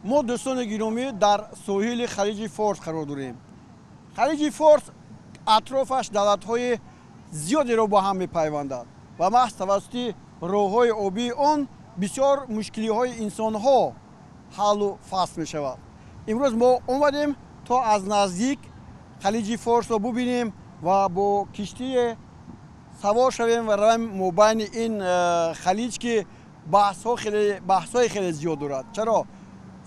ما دوستان گرامی در ساحل خلیج فارس قرار داریم. خلیج فارس اطرافش دولت‌های زیادی را با هم می‌پیوندد و محض توسط راه‌های آبی آن بسیار مشکلی‌های انسان‌ها حل و فصل می‌شود. امروز ما اومدیم تا از نزدیک خلیج فارس را ببینیم و با کشتی سوار شویم و رویم مابین این خلیج که بحث‌های خیلی زیاد دارد. چرا؟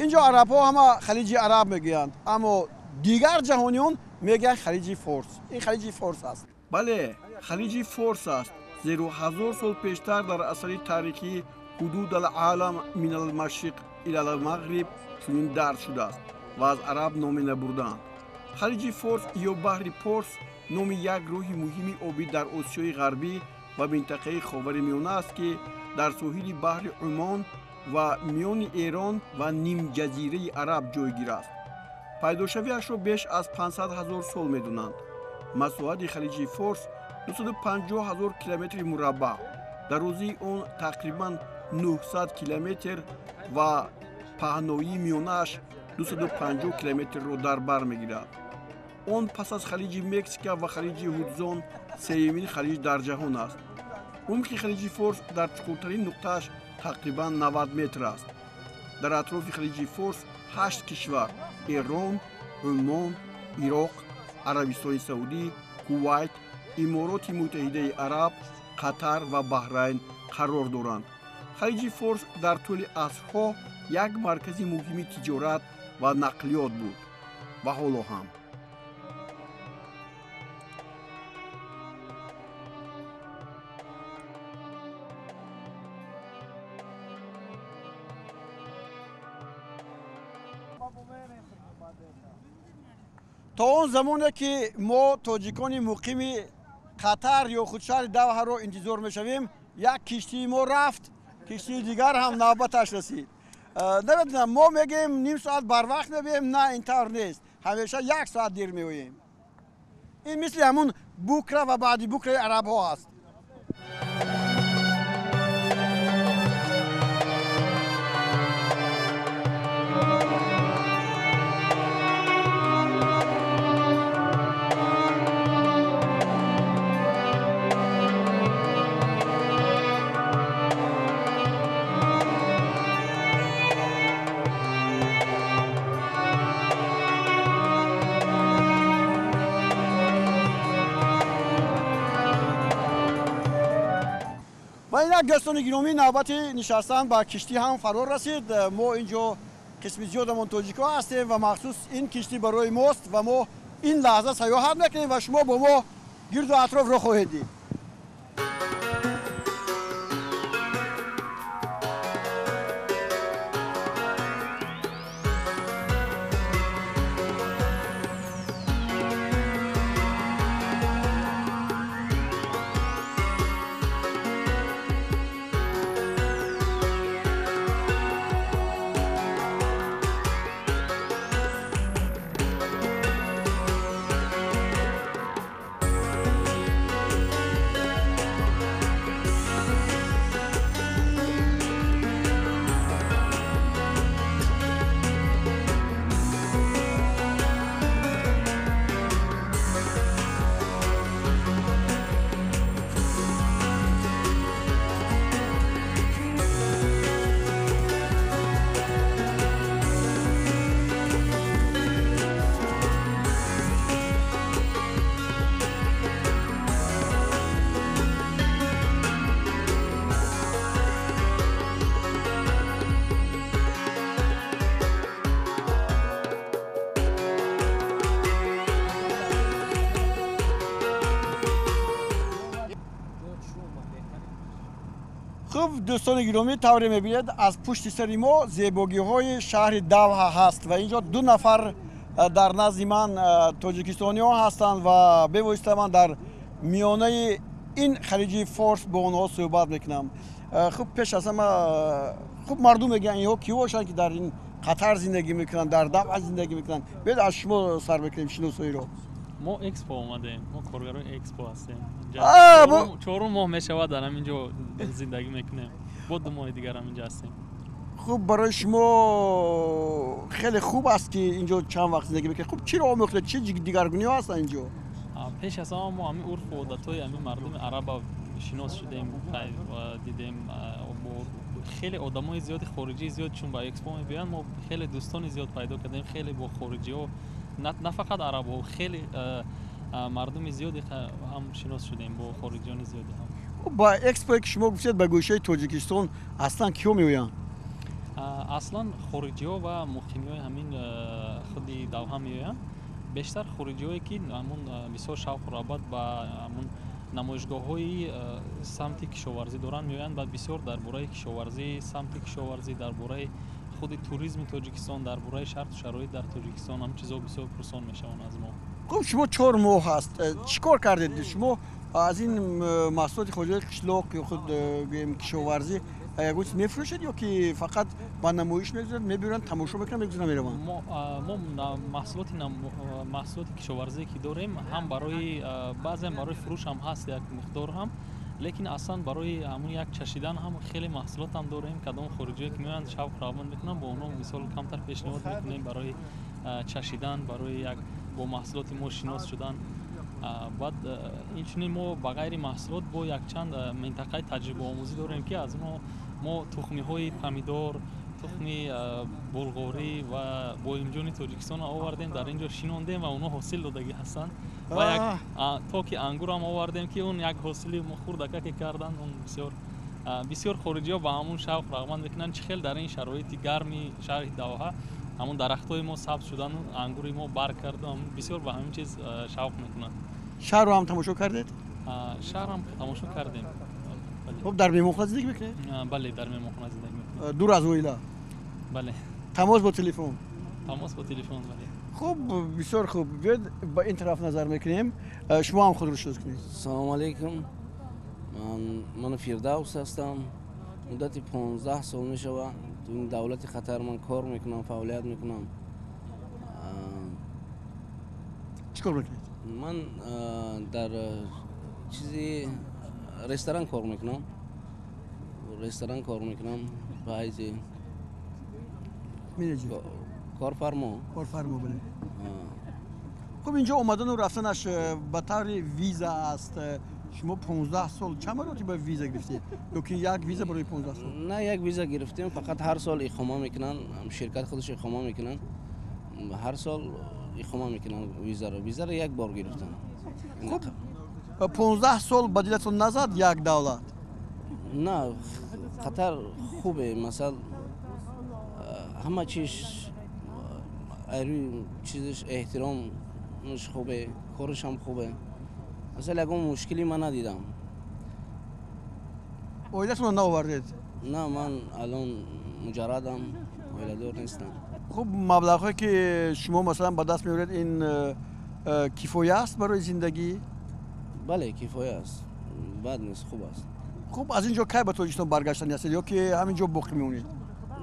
اینجا عرب‌ها همه خلیج عرب میگویند، اما دیگر جهانیان میگن خلیج فارس. این خلیج فارس است. بله، خلیج فارس است. زیرا 1000 سال پیشتر در اثر تاریخی حدود العالم من المشرق الی المغرب چنین درج شده است و از عرب نام نبردند. خلیج فارس یا بحر پارس نام یک راه مهم آبی در آسیای غربی و منطقه خاورمیانه است که در ساحل بحر عمان و میان ایران و نیم جزیره عرب جایگیر است. پیداشویش را بیش از 500,000 سال می‌دانند. مساحت خلیج فارس 250,000 کیلومتر مربع، درازی آن تقریباً 900 کیلومتر و پهنایی میانش 250 کیلومتر را در بر می‌گیرد. آن پس از خلیج مکزیک و خلیج هودزون سومین خلیج در جهان است. عمق خلیج فارس در چقورترین نقطه‌اش تقریباً 90 متر است. در اطراف خلیج فارس 8 کشور ایران، عمان، عراق، عربستان سعودی، کویت، امارات متحده عرب، قطر و بحرین قرار دارند. خلیج فارس در طول عصرها یک مرکز مهم تجارت و نقلیات بود و حالا هم. تا آن زمانی که ما تاجیکان مقیم قطر یا خود شهر دوحه را انتظار میشویم، یک کشتی ما رفت، کشتی دیگر هم نوبتش رسید. نمیدونم، ما میگیم نیم ساعت بر وقت میبیم، نه اینطور نیست، همیشه 1 ساعت دیر میوییم. این مثل همون بکره و بعدی بکره عرب ها هست. و این دوستان گرامی، نوبت نشستن با کشتی هم فرار رسید. ما اینجا قسم زیادمون تاجیک‌ها هستیم و مخصوص این کشتی برای ماست و ما این لحظه سیاحت میکنیم و شما با ما گرد و اطراف را خواهید دید. خب دوستان گرامی، طوری میبینید از پشت سر ما زیبایی های شهر دوحه هست و اینجا 2 نفر در نزد من تاجیکستانی ها هستند و به واسطه من در میانه این خلیج فارس با اونها صحبت میکنم. خب پیش از همه خب مردم میگن اینها کی باشن که در این قطر زندگی میکنن، در دوحه زندگی میکنن؟ بیاید از شما سر بکنیم شناسایی رو. ما اکسپو اومدیم، ما کارگرای اکسپو هستیم. 4 ماه میشود دارم اینجا زندگی میکنیم. با 2 ماه دیگر هم اینجا هستیم. خب برای شما خیلی خوب است که اینجا چند وقت زندگی میکنید. خب چی رو آموخته؟ چه دیگرگونی ها هستن اینجا؟ پیش از آن ما همین عرف و عادت‌های همین مردم عرب شناس شدیم و دیدیم خیلی آدمای زیاد خارجی زیاد چون با اکسپو میبینن ما خیلی دوستان زیاد پیدا کردیم خیلی با خارجی ها نه فقط عرب ها خیلی مردم زیادی هم شناس شدیم با خارجیان زیادی هم. خب با اکسپو که شما گفتید به گوشه تاجیکستان اصلا کیو میویان؟ اصلا خارجی ها و مقیمی های همین خودی دوحه میویان بیشتر خارجی هایی که همون بسیار شوق و رغبت و همون نمایشگاه های سمت کشاورزی دارن میویان بعد بسیار درباره کشاورزی سمت کشاورزی درباره خود توریسم تاجیکستان درباره شرط و شرایط در تاجیکستان هم چیزا بسیار پرسان میشون از ما. خب شما 4 ماه هست چیکار کردید شما از این محصولات خارجی قشلاق یا خود کشاورزی گوش میفروشید یا که فقط با نمایش میگذارید میبرن تماشا میکنن میگذارن میرون؟ ما محصولات کشاورزی که داریم هم برای بعضی برای فروش هم هست یک مقدار هم لیکن اصلا برای همون یک چشیدن هم خیلی محصولات هم داریم کدام خارجی که میان شوق رغبت میکنن با اونها مثال کمتر پیشنهاد میکنیم برای چشیدن برای یک با محصولات ما شناس شدن. بعد اینچنین ما با غیر محصولات با یک چند منطقه تجربه آموزی داریم که از ما تخمی های پمیدار تخمی بلغاری و بایمجانی تاجیکستان آوردیم در اینجا شیناندیم و اونها حاصل دادگی هستن و یک تا که انگور هم آوردیم که اون یک حاصلی خوردکه که کردن اون بسیار خارجی ها با همون شوق رغبت میکنن چه خیلی در این شرایط گرمی شهر دوحه همون درختای ما سبز شدن انگوری ما بر کردن بسیار به همین چیز شوق میکنن. شهر رو هم تماشا کردید؟ شهر هم تماشا کردیم. خب در میمخونه زندگی میکنید؟ بله در میمخونه زندگی میکنیم. دور از اویلا؟ بله. تماس با تلفن؟ تماس با تلفن بله. خب بسیار خوب بیاد با این طرف نظر میکنیم شما هم خود رو شروع کنید. سلام علیکم من فیردوس هستم مدت 15 سال میشود تو این دولت خطر من کار میکنم فعالیت میکنم. چیکار میکنید؟ من در چیزی رستوران کار میکنم بعضی منیجر کارفرما بله. خب اینجا اومدن و رفتنش به طور ویزا است شما 15 سال چند مرتبه ویزا گرفتید یا که یک ویزا برای 15 سال؟ نه یک ویزا گرفتیم فقط هر سال اقامه میکنن شرکت خودش اقامه میکنن هر سال اقامه میکنن ویزا رو یک بار گرفتم. خب 15 سال بدیلتون نزد یک دولت؟ نه قطر خوبه مثلا همه چیز چیزش احترامش خوبه کارش هم خوبه مثلا اگه مشکلی من ندیدم. اویلتون رو نآوردید؟ نه من الان مجردم اویلدار نیستم. خب مبلغی که شما مثلا با دست میارید این کفایه است برای زندگی؟ بله کفایه است بد نیست خوب است. خب از اینجا کی به تاجیکستان برگشتنی هستید یا که همینجا باقی میمونید؟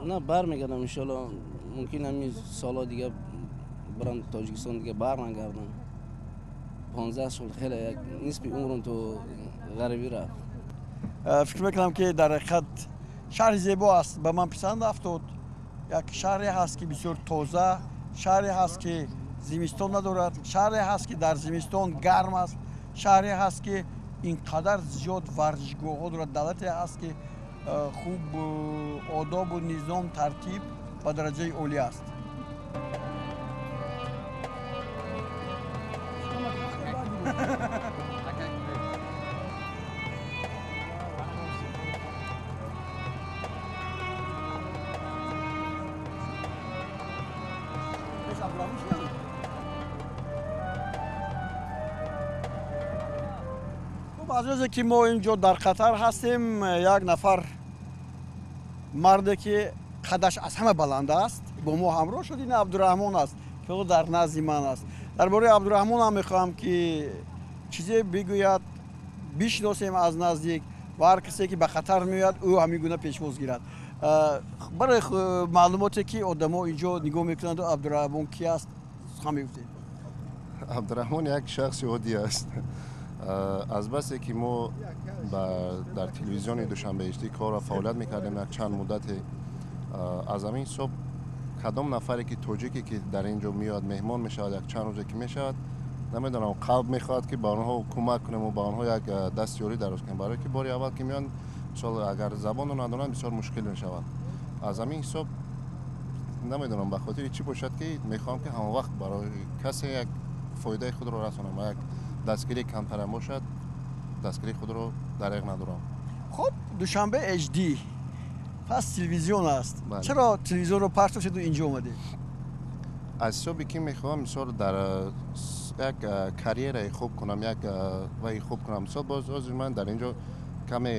نه برمیگردم ان شاء الله ممکن همین سالا دیگه برم تاجیکستان دیگه برنگردم. 15 سال خیلی یک نسبی عمرم تو غربی رفت. فکر میکنم که در حقیقت شهر زیبا است به من پسند افتاد. یک شهری هست که بسیار تازه شهری هست که زمستان ندارد شهری هست که در زمستان گرم است شهری هست که اینقدر زیاد ورزشگاه ها دارد دولتی هست که خوب آداب و نظام ترتیب به درجه عالی است. از روزی که ما اینجا در قطر هستیم یک نفر مرده که قدش از همه بلند است با ما همراه شد این عبدالرحمن است که در نزد من است. درباره عبدالرحمن هم میخواهم که چیزی بگوید بشناسیم از نزدیک و هر کسی که به خطر میاد او همین گونه پیشواز گیرد. برای معلوماتی که آدما اینجا نگاه میکنند عبدالرحمن کی است خواهم گفتید. عبدالرحمن یک شخص یهودی است. از بس که ما در تلویزیون دوشنبه اشتی کار و فعالیت میکردیم یک چند مدت аз ҳамин ҳисоб кадом нафаре ки тоҷике ки дар ин ҷо меояд меҳмон мешавад як чанд рӯзе ки мешавад намедонам қалб мехоҳад ки ба онҳо кӯмак кунему ба онҳо як дастёрӣ дароз кунем барое ки бори аввал ки меоянд мисол агар забонро надонанд бисёр мушкил мешавад аз ҳамин ҳисоб намедонам ба хотири чӣ бошад ки мехоҳам ки ҳамавақт барои касе як фоидаи худро расонам ва як дастгирии камтарам бошад дастгирии худро дареғ надорам. خب دوشنبه HD پس تلویزیون است. بله. چرا تلویزیون رو پرت شد و اینجا اومدی؟ аз ҳисоби ки мехоҳам мисол дар як карьераи хуб кунам як ваи хуб кунам мисол боз ҳозир ман дар ин ҷо каме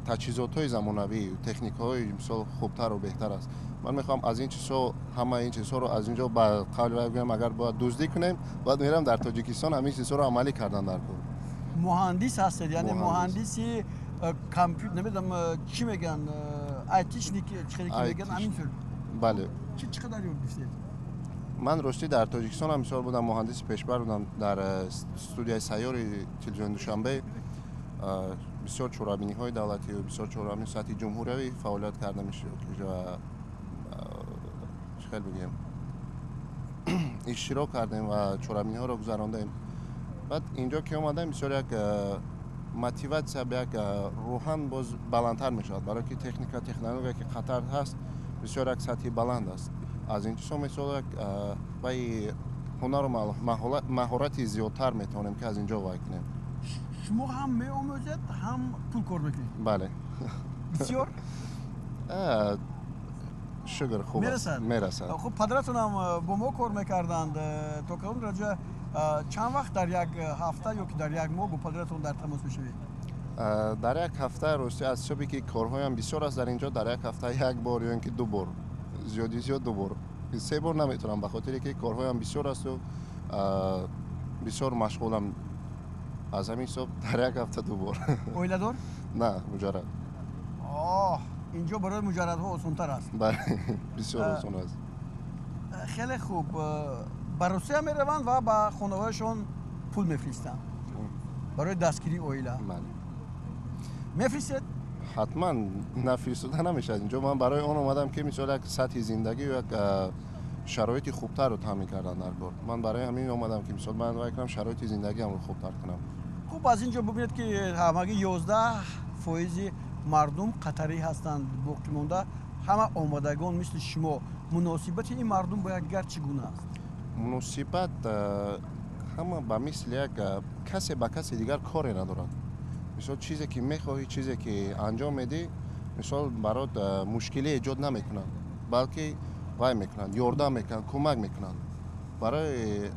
таҷҳизотҳои замонавӣ техникаҳои мисол хубтару беҳтар аст ман мехоҳам аз ин чизҳо ҳамаи ин чизҳоро аз ин ҷо ба қавли вай гӯям агар бояд дуздӣ кунем баъд мерам дар тоҷикистон ҳамин чизҳоро амалӣ кардан дар кор. مهندس هستید یعنی مهندس. مهندسی کامپیوتر نمیدونم چی میگن آیتیشنیک چی میگن همینطور бале چقدر یاد گرفتید؟ ман рости дар тоҷикистон ҳам мисол будам муҳандиси пешбар будам дар студияи сайёри телевизиони душанбе бисёр чорабиниҳои давлатию бисёр чорабини сатҳи ҷумҳуриявӣ фаъолият карда мешавад чӣ хел бигӯем иштирок кардем ва чорабиниҳоро гузарондем баъд ин ҷо ки омадаем бисёр як мотиватсия як рӯҳан боз баландтар мешавад барое ки техника технология ки қатар ҳаст бисёр як сатҳи баланд аст аз ин чизҳо мисол як ваи ҳунару маҳорати зиёдтар метавонем ки аз ин ҷо вай кунем. شما هم می‌آموزید هم پول کار میکنید؟ бале بسیار шугр хуб аст мерасад. خب پدرتون هم با ما کار میکردند تا کدام درجه چند وقت در یک هفته یا که در یک ماه با پدرتون در تماس میشوید؟ дар як ҳафта рости аз ҳисоби ки корҳоям бисёр аст дар ин ҷо дар як ҳафта як бор ё ин ки ду бор зиёди зиёд ду бор се бор наметавонам ба хотире ки корҳоям бисёр асту бисёр машғулам аз ҳамин ҳисоб дар як ҳафта ду бор. اویله‌دار؟ на муҷаррад اینجا برای مجردها آسان‌تر است. бале бисёр осон аст. خیلی خوب به روسیه میروند و به خانواده‌شون پول میفرستند برای دستگیری اویله. бале میفرستید؟ ҳатман нафиристода намешавад инҷо ман барои он омадам ки мисол як сатҳи зиндагӣ як шароити хубтарро таъмин кардан дар кор ман барои ҳамин омадам ки мисол ман вай кунам шароити зиндагиамро хубтар кунам. خوب از اینجا ببینید که همگی 11% مردم قطری هستند باقی مانده همه آمادگان مثل شما مناسبت این مردم با یک گرد چگونه است؟ муносибат ҳама ба мисли як касе ба касе дигар коре надорад мисол чизе ки мехоҳӣ чизе ки анҷом медиҳ мисол барот мушкилӣ эҷод намекунанд балки вай мекунанд ёрдам мекунанд кӯмак мекунанд барои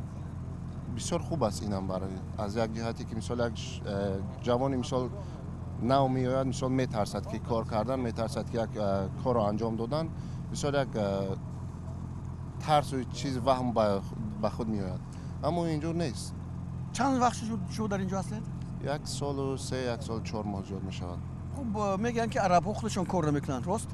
бисёр хуб аст инам барои аз як ҷиҳате ки мисол як ҷавони мисол нав меояд мисол метарсад ки кор кардан метарсад ки як корро анҷом додан бисёр як тарсу чиз ваҳм ба худ меояд аммо ин ҷур нест. چند وقت شما در اینجا هستید؟ як солу се як сол 4 моҳ зиёд мешавад. خوب میگن که عرب‌ها خودشون کار نمیکنند راست؟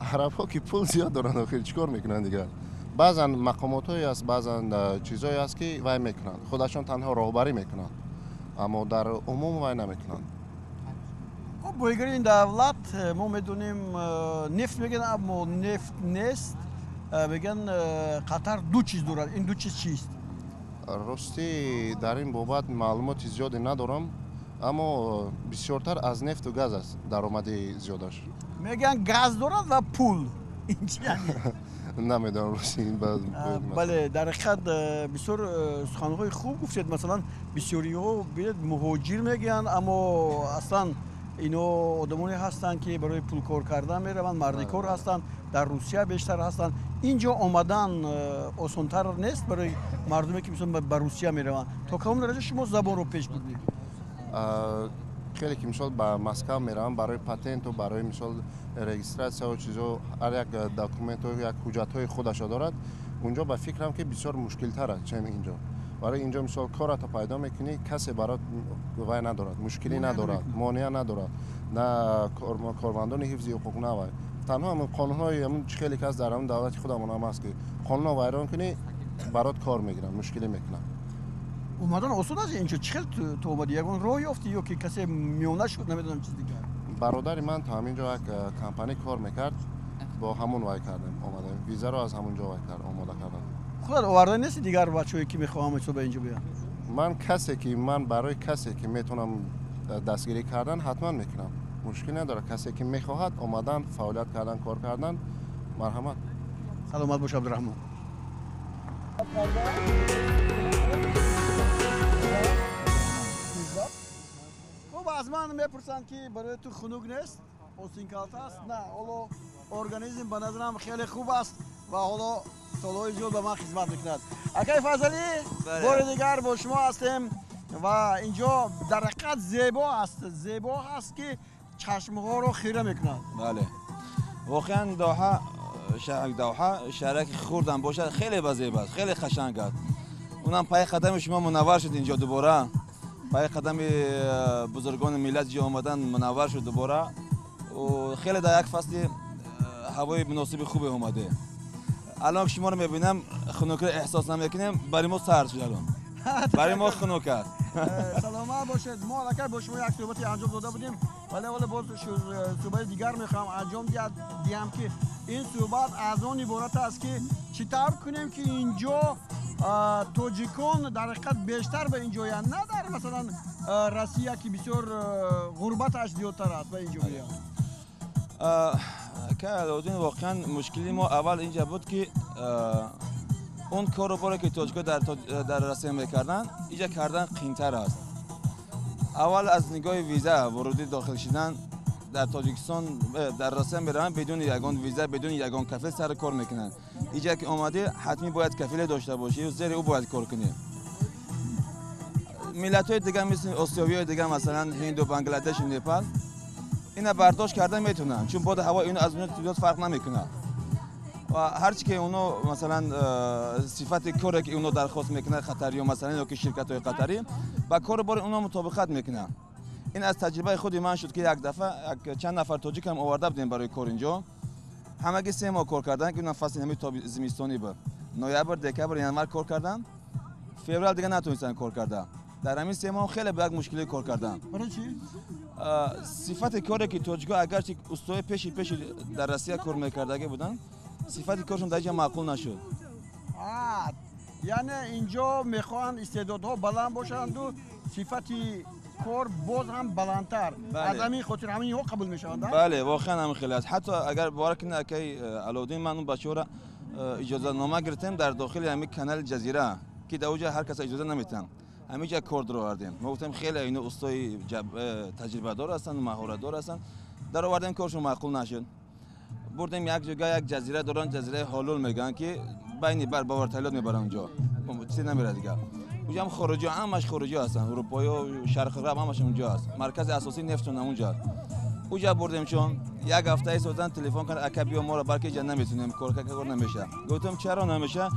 арабҳо ки пул зиёд доранд охир чӣ кор мекунанд дигар баъзан мақомотҳое аст баъзан чизҳое аст ки вай мекунанд худашон танҳо роҳбарӣ мекунанд аммо дар умум вай намекунанд. خب بایگری این دولت ما میدونیم نفت میگن اما نفت نیست میگن قطر دو چیز دارد این دو چیز چیست؟ рости дар ин бобат маълумоти зиёде надорам аммо бисёртар аз нефту газ аст даромади зиёдаш. میگن گاز دارد و پول این چی یعنی؟ намедонам рости بله در حقیقت بسیار سخنهای خوب گفتید مثلا بسیاری‌ها بیاد مهاجر میگن اما اصلا اینا آدمانی هستند که برای پول کار کردن میروند مردی کار هستند در روسیه بیشتر هستند اینجا آمدن آسان‌تر نیست برای مردمی که مثلا به روسیه میروند تا کدام درجه شما زبان رو پیش بردید؟ خеле ки мисол ба Москва меравам барои патенту барои мисол регистратсияу чизо ҳар як документу як ҳуҷҷатҳои худашро дорад унҷо ба фикрам ки бисёр мушкилтар аст чем инҷо барои инҷо мисол корато пайдо мекунӣ касе барот вай надорад мушкилӣ надорад монеа надорад на кормандони ҳифзи ҳуқуқ навай танҳо ҳамин қонунҳои ҳамин хеле кас дар ҳамин давлати худамон ҳам аст ки қонунро вайрон кунӣ барот кор мегиранд мушкилӣ мекунанд. اومدن آسان است اینجا چه تو اومدی یگان راه یافتی یا که کسی میونه شد نمیدونم چیز دیگه برادر من تا همینجا یک کمپانی کار میکرد، با همون وای کردیم آمدیم، ویزا رو از همونجا وای کرد آماده کردم. خود آورده نیست دیگر بچه‌ای که میخوام تو به اینجا بیان؟ من برای کسی که میتونم دستگیری کردن حتما میکنم، مشکل نداره. کسی که میخواهد آمدن فعالیت کردن کار کردن، مرحمت. سلامت باش عبدالرحمن. خب از من میپرسند که برای تو خنک نیست؟ اوسینکالت است؟ نه، حالا ارگانیسم به نظرم خیلی خوب است و حالا سالهای زیاد به من خدمت میکند. اکای فضلی بار دیگر با شما هستیم و اینجا در حقیقت زیبا هست که چشمها رو خیره میکند. بله واقعا دوحه شهرک خوردن باشد خیلی بزیب است، خیلی قشنگ است. اونم پای قدم شما منور شد اینجا دوباره، پای قدم بزرگان ملت جا آمدن منور شد دوباره و خیلی در یک فصل هوای مناسب خوبی اومده. الان شما رو میبینم خنک احساس نمیکنیم، برای ما سرد شد الان، برای ما خنک است. سلامت باشید. ما الان با شما یک صحبتی انجام داده بودیم ولی باز صحبت دیگر میخوام انجام دیم که این صحبت از اون عبارت است که چطور کنیم که اینجا توجیکان در حقیقت بیشتر به اینجا یا نه در مثلا روسیه که بسیار غربتش زیادتر است به اینجا بیان. که علودین واقعا مشکلی ما اول اینجا بود که اون کاروباری که تاجیکا در روسیه میکردن اینجا کردن قیمتر است. اول از نگاه ویزا ورودی داخل شدن در تاجیکستان در روسیه میرن بدون یگان ویزا بدون یگان کفیل سر کار میکنن. اینجا که اومده حتمی باید کفیل داشته باشی و زیر او باید کار کنی. ملت های دیگه مثل آسیایی های دیگه مثلا هند و بنگلادش و نپال اینا برداشت کردن میتونن چون باد هوا اینو از اون زیاد فرق نمیکنه و هرچی که اونو مثلا صفت کاری که اونو درخواست میکنه قطری و مثلا یا که شرکت های قطری با کار بار اونو مطابقت میکنه. این از تجربه خودی من شد که یک دفعه چند نفر تاجیک هم آورده بودیم برای کار اینجا، همگی 3 ماه کار کردن که اون فصل همین زمستانی بود، نوامبر دکمبر ینور کار کردن، فوریه دیگه نتونستن کار کردن. در همین 3 ماه خیلی به یک مشکلی کار کردن. برای چی؟ صفت کاری که تاجیکا اگرچه استوای پیش در روسیه کار میکردگی بودن صفت کارشون در اینجا معقول نشد. یعنی اینجا میخوان استعدادها بلند باشند و صفت کار باز هم بلندتر. از همین خاطر همین ها قبول میشوند. بله واقعا هم خیلی است. حتی اگر باور کنید که علودین من اون بچه‌ها را اجازه نامه گرفتم در داخل همین کانال جزیره که در اونجا هر کس اجازه نمیتن. همینجا کار رو آوردیم. ما گفتم خیلی اینو استای تجربه دار هستن و مهارت دار هستن. در آوردیم کارشون معقول نشد. بردیم یک جگه یک جزیره دارن، جزیره هالول میگن که بین بر باور تایلند میبرن اونجا. چیزی نمیره دیگه. اونجا هم خارجی همش خارجی هستن. اروپایی و شرق غرب همش اونجا هست. مرکز اساسی نفتشون اونجا. اونجا بردیم چون یک هفته ایستادن تلفن کردن اکبیا ما رو بلکه جن نمیتونیم کار نمیشه. گفتم چرا نمیشه؟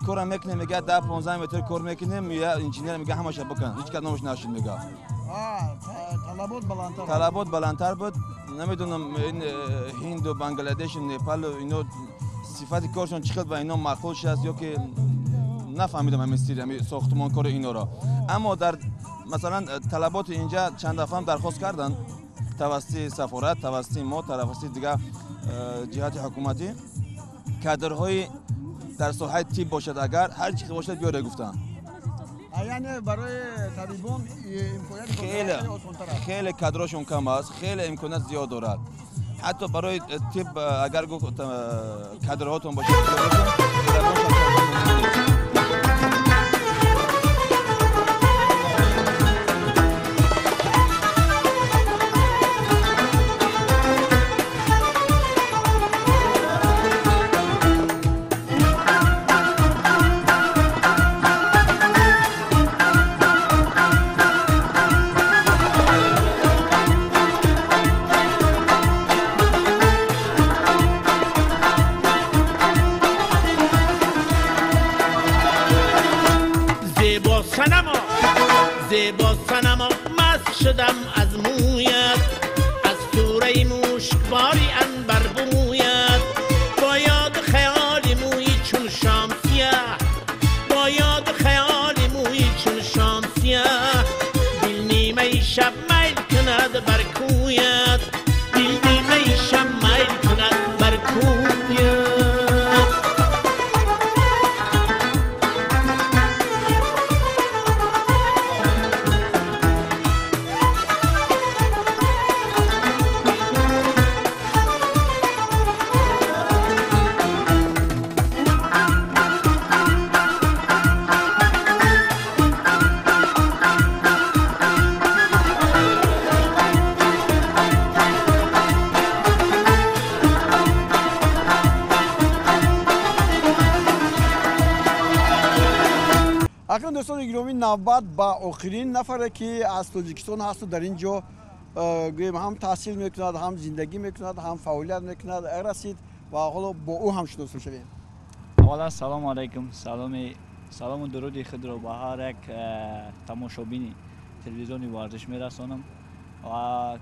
کار میکنیم میگه 10 15 متر کار میکنیم یا انجینیر میگه همش بکن هیچ کدومش نشد میگه. طلبات بلندتر بود. نمیدونم این هند و بنگلادش و نپال و اینو صفت کارشون چقدر و اینا معقول شد یا که نفهمیدم همین ساختمان کار اینا را. اما در مثلا طلبات اینجا چند دفعه هم درخواست کردن توسط سفارت، توسط ما، توسط دیگه جهات حکومتی کادرهای در ساحه تیپ باشد اگر هر چیزی باشد بیاره گفتن. یعنی برای طبیبان امکانات خیلی کادرشون کم است، خیلی امکانات زیاد دارد. حتی برای تیپ اگر کادرهاتون باشه زیبا صنما مست شدم از مویت، از توره موشکباری عنبر بویت، با یاد خیال موی چون شام سیاه، با یاد خیال موی چون شام سیاه، دل نیمه شب میل کند بر کویت، навбат ба охирин нафаре ки аз тоҷикистон ҳасту дар ин ҷо гӯем ҳам таҳсил мекунад, ҳам зиндагӣ мекунад, ҳам фаъолият мекунад. расид ва ҳоло бо ӯ ҳам шунос мешавем. аввалан салому алайкум, салому дуруди худро ба ҳар як тамошобини телевизиони варзиш мерасонам. ва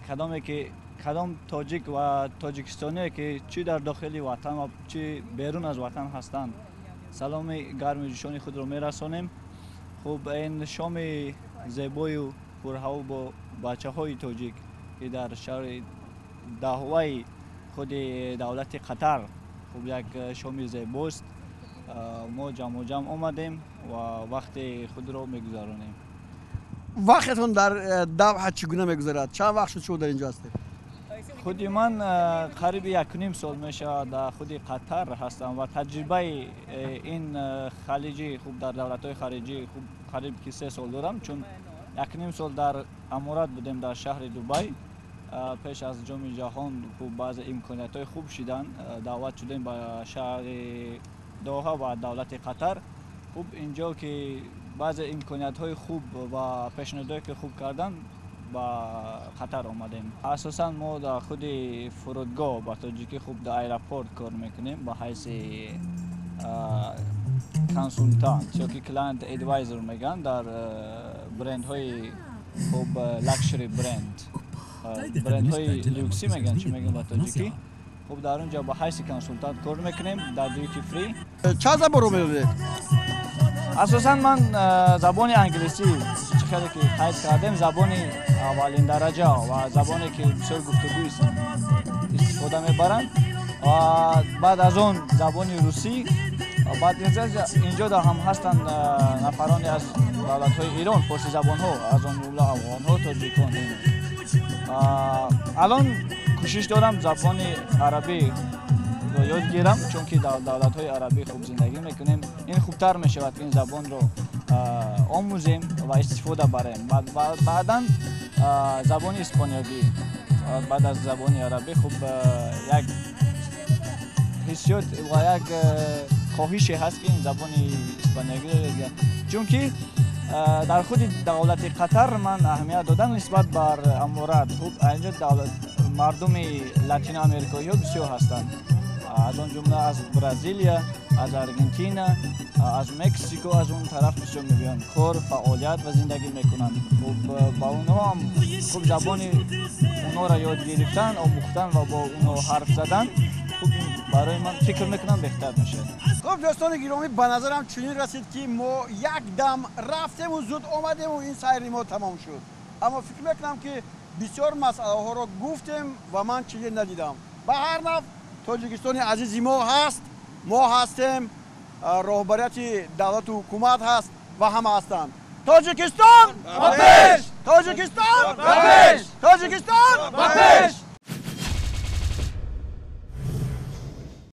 кадом тоҷик ва тоҷикистоние ки чӣ дар дохили ватан ва чӣ берун аз ватан ҳастанд, саломи гарми ҷӯшони худро мерасонем. хуб ин шоми зебою пурҳаву бо бачаҳои тоҷик ки дар шаҳри даҳваи худи давлати қатар хуб як шоми зебост. мо ҷамъоҷам омадем ва вақти худро мегузаронем. вақтетон дар давҳа чӣ гуна мегузарад? чанд вақт шуд шумо дар ин ҷо ҳастед? худи ман қариби 1.5 сол мешавад дар худи қатар ҳастам ва таҷрибаи ин халиҷи хуб дар давлатҳои хариҷӣ хуб қариб ки 3 сол дорам, чун 1.5 сол дар аморат будем дар шаҳри Дубай. пеш аз ҷоми ҷаҳон хуб баъзе имкониятҳои хуб шидан, даъват шудем ба шаҳри доҳа ва давлати қатар. хуб инҷо ки баъзе имкониятҳои хуб ва пешниҳодҳое ки хуб кардан ба қатар омадем. асосан мо дар худи фурудгоҳ ба тоҷикӣ хуб дар аэропорт кор мекунем ба ҳайси консултант ёки client advisor меган дар брендҳои хуб luxury брендҳои люксӣ меган, чӣ меган ба тоҷикӣ. хуб дар он ҷо ба ҳайси консултант кор мекунем дар duty free. чанд забонро меёбед? асосан ман забони англисӣ хеле ки қайд кардем, забони аввалин дараҷа ва забоне ки бисёр гуфтугӯи истифода мебаранд. ва баъд аз он забони русӣ. баъд инҷо да ҳам ҳастанд нафароне аз давлатҳои Ирон, форсизабонҳо, аз он ҷумла афғонҳо, тоҷикон. алон кӯшиш дорам забони арабӣ ёд гирам, чунки дар давлатҳои арабӣ хуб зиндагӣ мекунем. ин хубтар мешавад ки ин забонро омӯзем ва истифода барем. баъдан забони испониягӣ, баъд аз забони арабӣ хуб як ҳиссиёт ва як хоҳише ҳаст ки ин забони испониягӣ, чунки дар худи давлати қатар ман аҳамият додам нисбат бар аморат. хуб инҷо мардуми латино америкоиҳо бисёр ҳастанд, аз он ҷумла аз Бразилия, аз Аргентина, аз Мексико, аз он тараф бисёр мебиёнд кор, фаъолият ва зиндагӣ мекунанд. хуб ба онҳо ҳам хуб забони онҳоро ёд гирифтан, омӯхтан ва бо онҳо ҳарф задан хуб барои ман фикр мекунам беҳтар мешавад. хуб дӯстони гиромӣ, ба назарам чунин расид ки мо якдам рафтему зуд омадему ин сайри мо тамом шуд. аммо фикр мекунам ки бисёр масъалаҳоро гуфтем ва ман чизе надидам. ба ҳар нав тоҷикистони азизи мо ҳаст, мо ҳастем, роҳбарияти давлату ҳукумат ҳаст ва ҳама ҳастанд. тоҷикистон ба пеш! тоҷикистон ба пеш! тоҷикистон ба пеш!